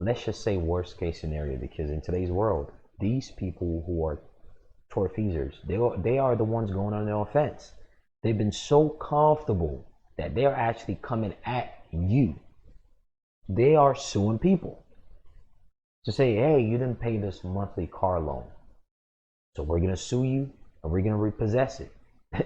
let's just say worst case scenario, because in today's world, these people who are tortfeasors, they are the ones going on the offense. They've been so comfortable that they're actually coming at you. They are suing people to say, hey, you didn't pay this monthly car loan, so we're going to sue you and we're going to repossess it.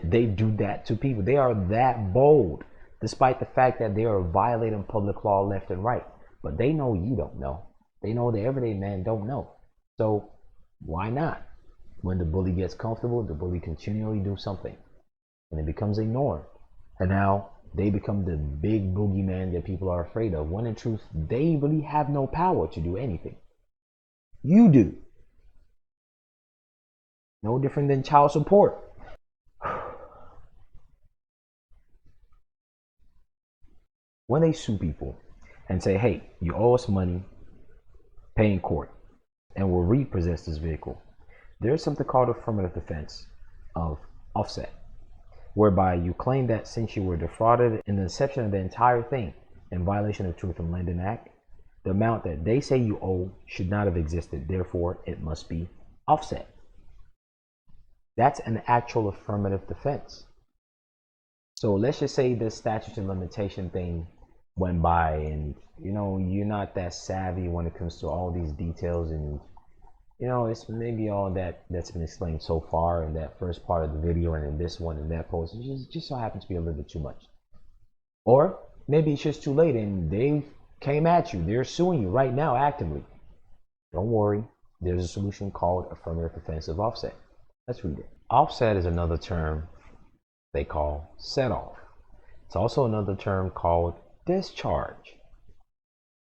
They do that to people. They are that bold, despite the fact that they are violating public law left and right. But they know you don't know. They know the everyday man don't know. So why not? When the bully gets comfortable, the bully continually do something, and it becomes a norm. And now they become the big boogeyman that people are afraid of, when in truth, they really have no power to do anything. You do. No different than child support. When they sue people and say, hey, you owe us money, pay in court, and we'll repossess this vehicle, there's something called affirmative defense of offset, whereby you claim that since you were defrauded in the inception of the entire thing in violation of Truth in Lending Act, the amount that they say you owe should not have existed. Therefore, it must be offset. That's an actual affirmative defense. So let's just say this statute of limitation thing went by, and you're not that savvy when it comes to all these details, and it's maybe all that's been explained so far in that first part of the video and in this one and that post. It just so happens to be a little bit too much. Or maybe it's just too late and they came at you. They're suing you right now actively. Don't worry. There's a solution called affirmative defense of offset. Let's read it. Offset is another term they call set off. It's also another term called discharge.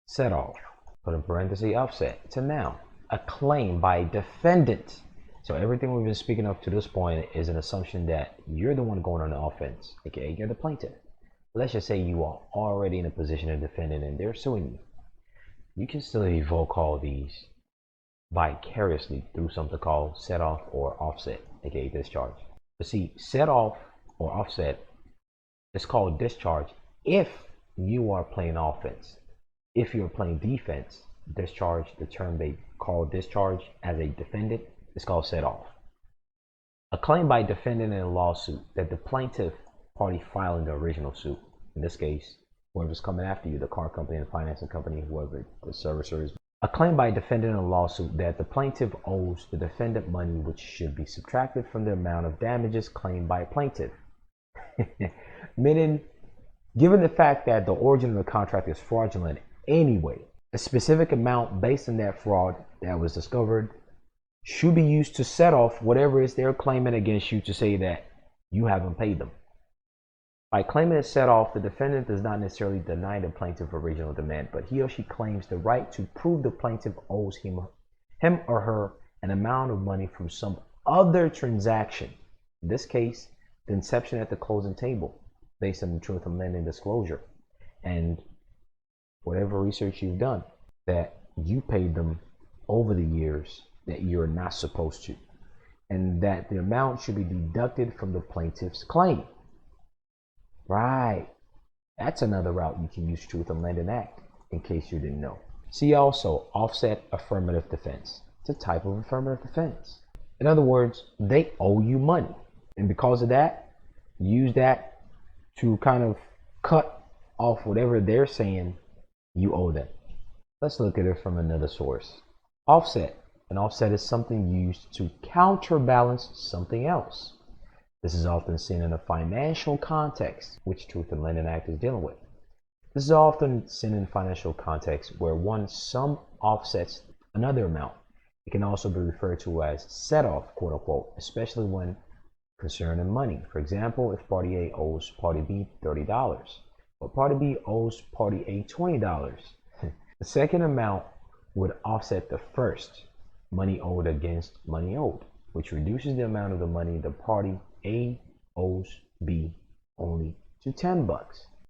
Set off, put in parentheses, offset. It's a noun. A claim by defendant. So everything we've been speaking of to this point is an assumption that you're the one going on the offense, aka you're the plaintiff. Let's just say you are already in a position of defendant and they're suing you. You can still evoke all these vicariously through something called set off or offset, aka discharge. But see, set off or offset is called discharge if you are playing offense. If you're playing defense, discharge, the term they call discharge as a defendant, is called set off. A claim by defendant in a lawsuit that the plaintiff party filing the original suit, in this case, whoever's coming after you, the car company, the financing company, whoever the servicer is. A claim by defendant in a lawsuit that the plaintiff owes the defendant money which should be subtracted from the amount of damages claimed by plaintiff. Meaning, given the fact that the origin of the contract is fraudulent anyway, a specific amount based on that fraud that was discovered should be used to set off whatever is they're claiming against you to say that you haven't paid them. By claiming a set off, the defendant does not necessarily deny the plaintiff original demand, but he or she claims the right to prove the plaintiff owes him or her an amount of money from some other transaction. In this case, the inception at the closing table, based on the truth of lending disclosure, and whatever research you've done, that you paid them over the years that you're not supposed to, and that the amount should be deducted from the plaintiff's claim. Right. That's another route you can use Truth in Lending Act, in case you didn't know. See also offset affirmative defense. It's a type of affirmative defense. In other words, they owe you money, and because of that, use that to kind of cut off whatever they're saying you owe them. Let's look at it from another source. Offset. An offset is something used to counterbalance something else. This is often seen in a financial context, which Truth in Lending Act is dealing with. This is often seen in financial context where one sum offsets another amount. It can also be referred to as set off, quote unquote, especially when concerning money. For example, if Party A owes Party B $30, but Party B owes Party A $20, the second amount would offset the first, money owed against money owed, which reduces the amount of the money the Party A owes B only to $10.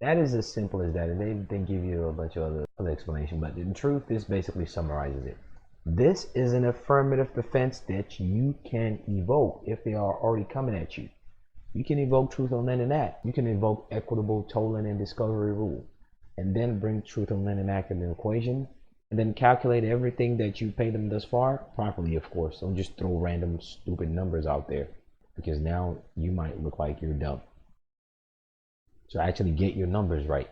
That is as simple as that, and they give you a bunch of other explanation, but in truth, this basically summarizes it. This is an affirmative defense that you can evoke if they are already coming at you. You can evoke Truth in Lending Act. You can evoke equitable tolling and discovery rule, and then bring Truth in Lending Act into the equation, and then calculate everything that you paid them thus far properly, of course. Don't just throw random stupid numbers out there, because now you might look like you're dumb. So actually get your numbers right,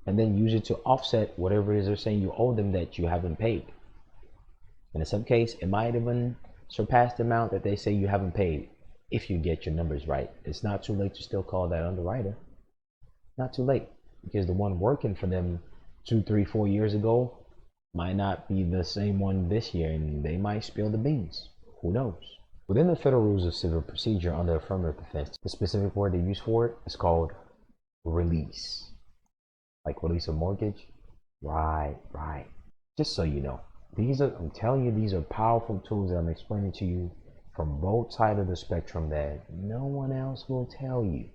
and then use it to offset whatever it is they're saying you owe them that you haven't paid. And in some case, it might even surpass the amount that they say you haven't paid if you get your numbers right. It's not too late to still call that underwriter. Not too late, because the one working for them 2, 3, 4 years ago might not be the same one this year, and they might spill the beans. Who knows? Within the Federal Rules of Civil Procedure under affirmative defense, the specific word they use for it is called release. Like release a mortgage? Right. Just so you know, I'm telling you, these are powerful tools that I'm explaining to you from both sides of the spectrum that no one else will tell you.